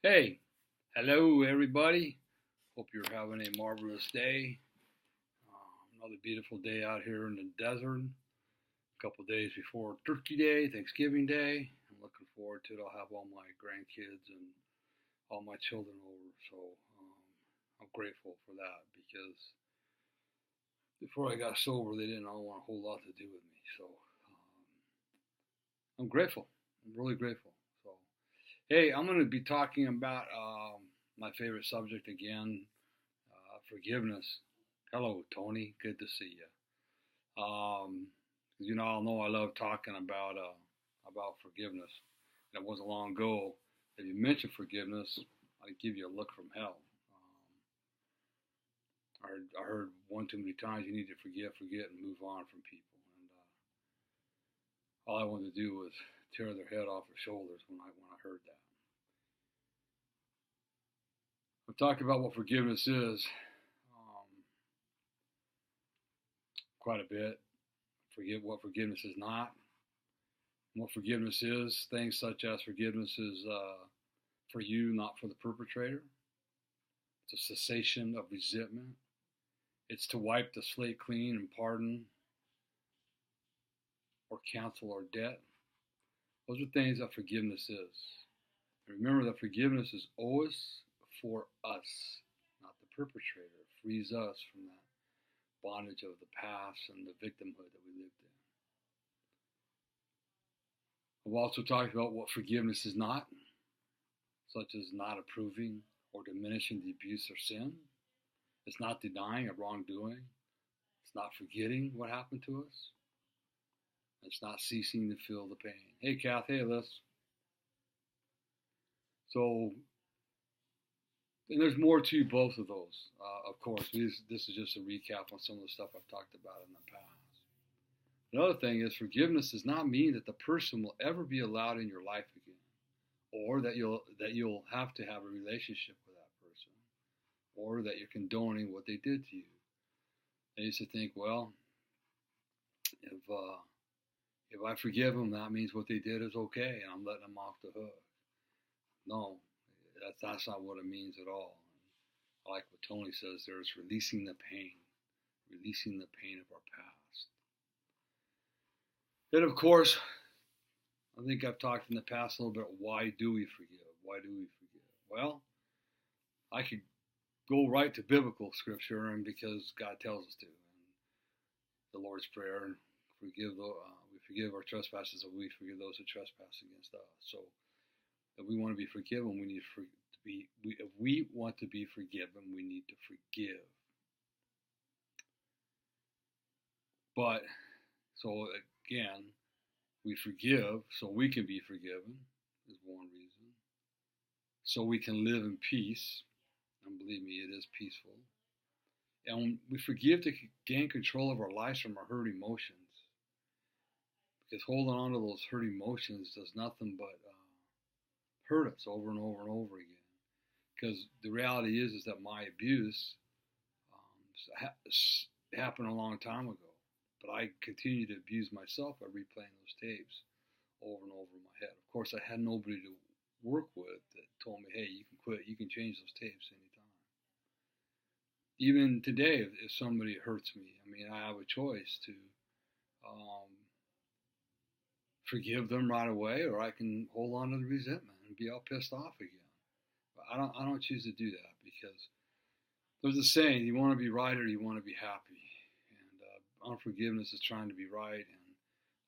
Hey, hello everybody. Hope you're having a marvelous day. Another beautiful day out here in the desert. A couple of days before Turkey Day, Thanksgiving Day. I'm looking forward to it. I'll have all my grandkids and all my children over. So I'm grateful for that because before I got sober, they didn't all want a whole lot to do with me. So I'm grateful. I'm really grateful. So hey, I'm going to be talking about my favorite subject again, forgiveness. Hello, Tony. Good to see you. I know I love talking about forgiveness. And it wasn't long ago if you mentioned forgiveness, I'd give you a look from hell. I heard one too many times you need to forget, and move on from people. And all I wanted to do was tear their head off their shoulders when I heard that. I've talked about what forgiveness is quite a bit. Forget what forgiveness is not. And what forgiveness is, things such as forgiveness is for you, not for the perpetrator. It's a cessation of resentment. It's to wipe the slate clean and pardon or cancel our debt. Those are things that forgiveness is. And remember that forgiveness is always for us, not the perpetrator. It frees us from that bondage of the past and the victimhood that we lived in. I've also talked about what forgiveness is not, such as not approving or diminishing the abuse or sin. It's not denying a wrongdoing. It's not forgetting what happened to us. It's not ceasing to feel the pain. Hey, Kath. Hey, Liz. So, and there's more to both of those, of course. This is just a recap on some of the stuff I've talked about in the past. Another thing is forgiveness does not mean that the person will ever be allowed in your life again, or that you'll have to have a relationship with that person, or that you're condoning what they did to you. I used to think, well, if I forgive them, that means what they did is okay, and I'm letting them off the hook. No, that's not what it means at all. I like what Tony says there is releasing the pain of our past. Then, of course, I think I've talked in the past a little bit, why do we forgive? Why do we forgive? Well, I could go right to biblical scripture, and because God tells us to. And the Lord's Prayer, and we forgive our trespasses, and we forgive those who trespass against us. So, if we want to be forgiven, we need to be. If we want to be forgiven, we need to forgive. But so again, we forgive so we can be forgiven is one reason. So we can live in peace, and believe me, it is peaceful. And we forgive to gain control of our lives from our hurt emotions. Because holding on to those hurt emotions does nothing but hurt us over and over and over again. Because the reality is that my abuse happened a long time ago. But I continue to abuse myself by replaying those tapes over and over in my head. Of course, I had nobody to work with that told me, hey, you can quit, you can change those tapes anytime. Even today, if somebody hurts me, I have a choice to forgive them right away, or I can hold on to the resentment and be all pissed off again. But I don't choose to do that because there's a saying, you want to be right or you want to be happy. Unforgiveness is trying to be right, and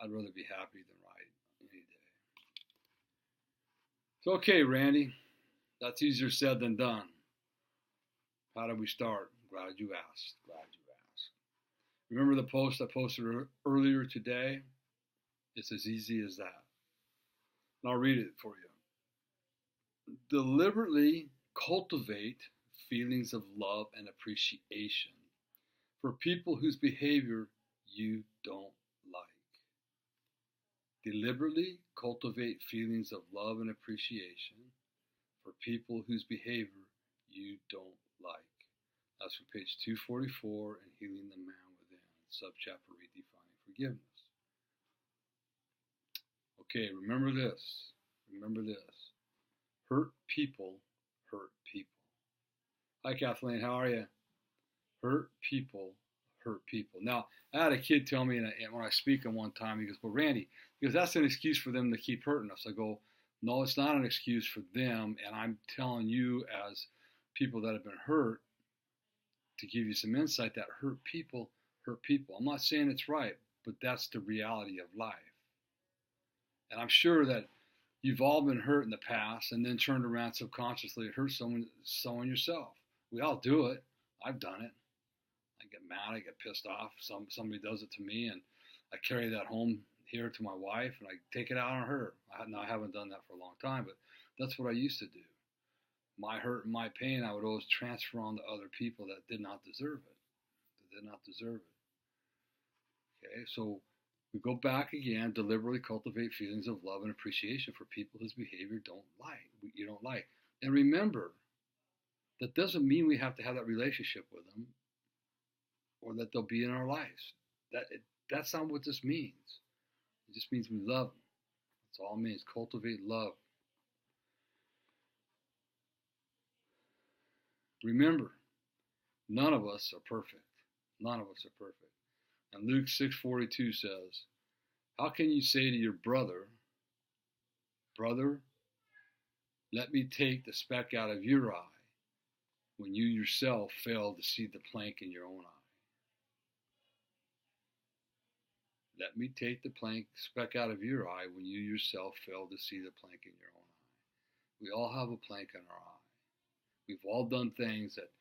I'd rather be happy than right any day. So, okay, Randy, that's easier said than done. How do we start? Glad you asked. Remember the post I posted earlier today? It's as easy as that. And I'll read it for you. Deliberately cultivate feelings of love and appreciation for people whose behavior you don't like. Deliberately cultivate feelings of love and appreciation for people whose behavior you don't like. That's from page 244 in Healing the Man Within, subchapter Redefining Forgiveness. Okay, remember this. Hurt people hurt people. Hi, Kathleen. How are you? Hurt people hurt people. Now, I had a kid tell me, and when I speak him one time, he goes, "Well, Randy, because that's an excuse for them to keep hurting us." I go, "No, it's not an excuse for them, and I'm telling you as people that have been hurt to give you some insight that hurt people hurt people. I'm not saying it's right, but that's the reality of life. And I'm sure that you've all been hurt in the past and then turned around subconsciously and hurt someone yourself. We all do it. I've done it. I get mad, I get pissed off. Somebody does it to me, and I carry that home here to my wife, and I take it out on her. I haven't done that for a long time, but that's what I used to do. My hurt and my pain, I would always transfer on to other people that did not deserve it. That did not deserve it. Okay, so we go back again, deliberately cultivate feelings of love and appreciation for people whose behavior you don't like. And remember, that doesn't mean we have to have that relationship with them or that they'll be in our lives. That's not what this means. It just means we love them. That's all it means. Cultivate love. Remember, none of us are perfect. None of us are perfect. And Luke 6:42 says, "How can you say to your brother, 'Brother, let me take the speck out of your eye,' when you yourself fail to see the plank in your own eye?" Let me take the speck out of your eye when you yourself fail to see the plank in your own eye. We all have a plank in our eye. We've all done things that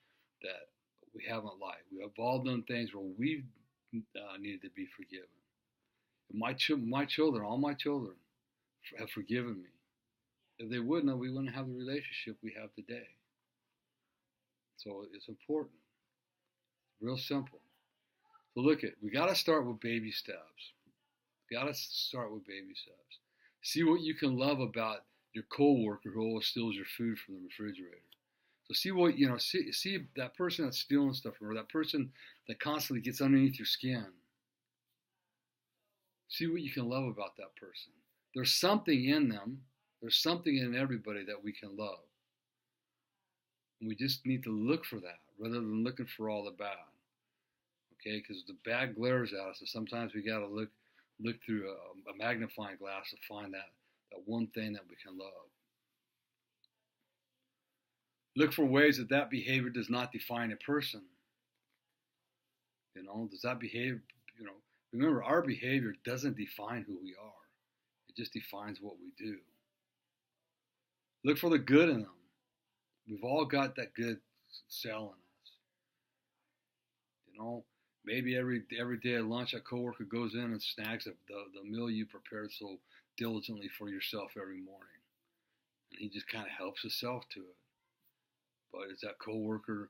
we haven't liked. We have all done things where we've needed to be forgiven. My children, all my children, have forgiven me. If they wouldn't, we wouldn't have the relationship we have today. So it's important. Real simple. So we got to start with baby steps. See what you can love about your coworker who always steals your food from the refrigerator. So see that person that's stealing stuff, or that person that constantly gets underneath your skin. See what you can love about that person. There's something in them. There's something in everybody that we can love. And we just need to look for that rather than looking for all the bad. Okay, because the bad glares at us, and sometimes we got to look through a magnifying glass to find that one thing that we can love. Look for ways that behavior does not define a person. Does that behavior, remember, our behavior doesn't define who we are. It just defines what we do. Look for the good in them. We've all got that good cell in us. Maybe every day at lunch, a coworker goes in and snags the meal you prepared so diligently for yourself every morning. And he just kind of helps himself to it. But is that coworker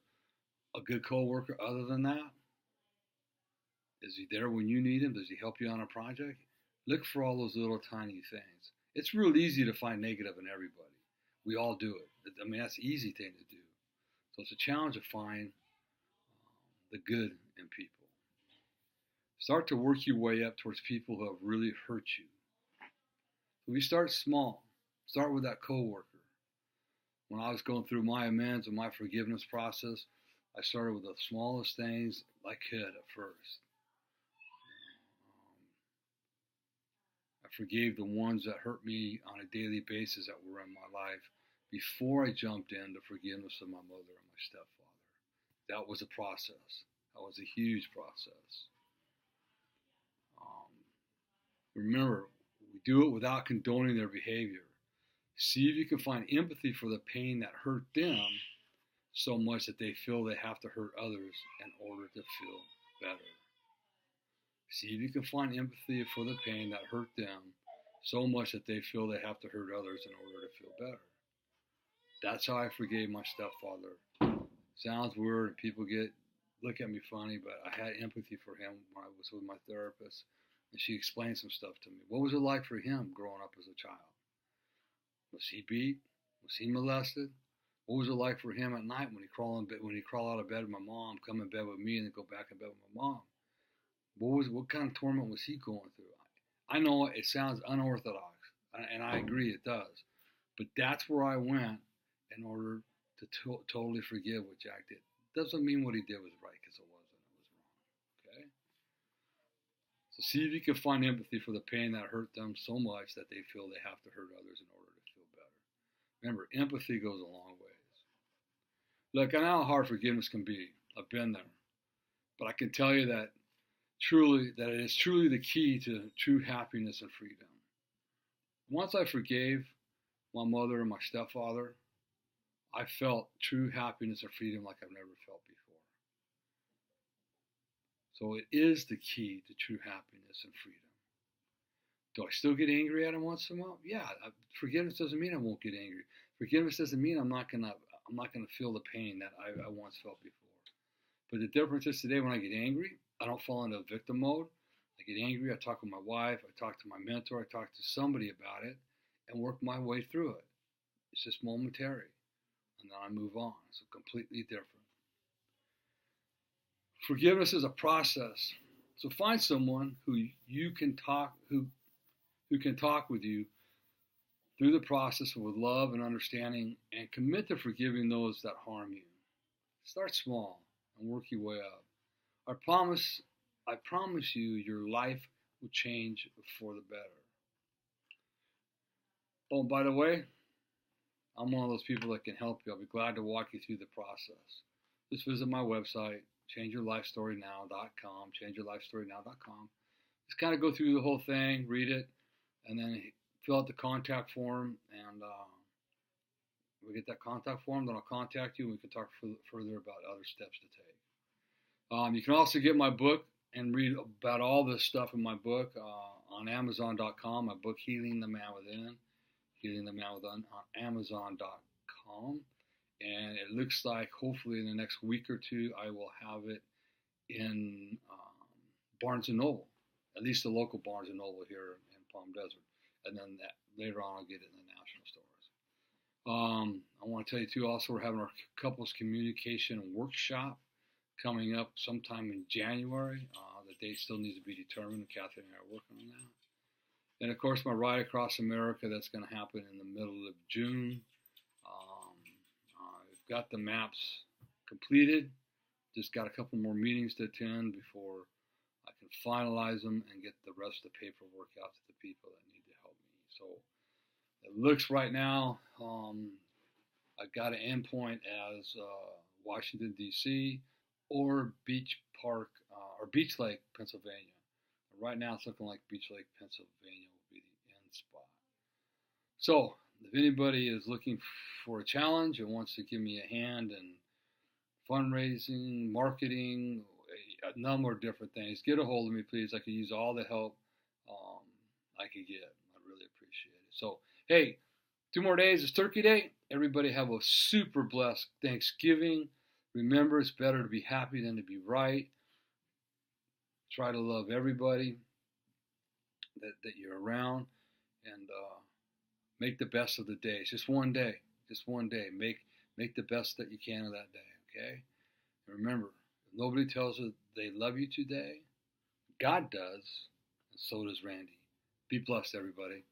a good coworker other than that? Is he there when you need him? Does he help you on a project? Look for all those little tiny things. It's real easy to find negative in everybody. We all do it. I mean, that's an easy thing to do. So it's a challenge to find the good in people. Start to work your way up towards people who have really hurt you. So we start small. Start with that coworker. When I was going through my amends and my forgiveness process, I started with the smallest things I could at first. I forgave the ones that hurt me on a daily basis that were in my life before I jumped into forgiveness of my mother and my stepfather. That was a process. That was a huge process. Remember, we do it without condoning their behavior. See if you can find empathy for the pain that hurt them so much that they feel they have to hurt others in order to feel better. See if you can find empathy for the pain that hurt them so much that they feel they have to hurt others in order to feel better. That's how I forgave my stepfather. Sounds weird and people look at me funny, but I had empathy for him when I was with my therapist, and she explained some stuff to me. What was it like for him growing up as a child? Was he beat? Was he molested? What was it like for him at night when he crawled out of bed with my mom, come in bed with me, and then go back in bed with my mom? What kind of torment was he going through? I know it sounds unorthodox, and I agree it does. But that's where I went in order to totally forgive what Jack did. Doesn't mean what he did was right, because it wasn't. It was wrong. Okay? So see if you can find empathy for the pain that hurt them so much that they feel they have to hurt others in order to feel better. Remember, empathy goes a long ways. Look, I know how hard forgiveness can be. I've been there. But I can tell you that it is truly the key to true happiness and freedom. Once I forgave my mother and my stepfather, I felt true happiness and freedom like I've never felt before. So it is the key to true happiness and freedom. Do I still get angry at him once in a while? Yeah. Forgiveness doesn't mean I won't get angry. Forgiveness doesn't mean I'm not gonna feel the pain that I once felt before. But the difference is today, when I get angry, I don't fall into victim mode. I get angry, I talk with my wife, I talk to my mentor, I talk to somebody about it, and work my way through it. It's just momentary. And then I move on. It's completely different. Forgiveness is a process. So find someone who can talk with you through the process with love and understanding, and commit to forgiving those that harm you. Start small and work your way up. I promise you, your life will change for the better. Oh, by the way, I'm one of those people that can help you. I'll be glad to walk you through the process. Just visit my website, changeyourlifestorynow.com, changeyourlifestorynow.com. Just kind of go through the whole thing, read it, and then fill out the contact form, and we get that contact form, then I'll contact you, and we can talk further about other steps to take. You can also get my book and read about all this stuff in my book on Amazon.com, my book, Healing the Man Within, Healing the Man Within, on Amazon.com. And it looks like hopefully in the next week or two, I will have it in Barnes & Noble, at least the local Barnes & Noble here in Palm Desert. And then later on, I'll get it in the national stores. I want to tell you, too, also we're having our couples communication workshop coming up sometime in January. The date still needs to be determined. Kathy and I are working on that. And, of course, my Ride Across America, that's going to happen in the middle of June. We've got the maps completed. Just got a couple more meetings to attend before I can finalize them and get the rest of the paperwork out to the people that need to help me. So it looks right now, I've got an endpoint as Washington, D.C., or Beach Lake, Pennsylvania. Right now it's looking like Beach Lake, Pennsylvania will be the end spot. So if anybody is looking for a challenge and wants to give me a hand in fundraising, marketing, a number of different things, get a hold of me, please. I could use all the help I could get. I really appreciate it. So, hey, 2 more days is Turkey Day. Everybody have a super blessed Thanksgiving. Remember, it's better to be happy than to be right. Try to love everybody that you're around, and make the best of the day. It's just one day. Just one day. Make the best that you can of that day, okay? And remember, if nobody tells you they love you today, God does, and so does Randy. Be blessed, everybody.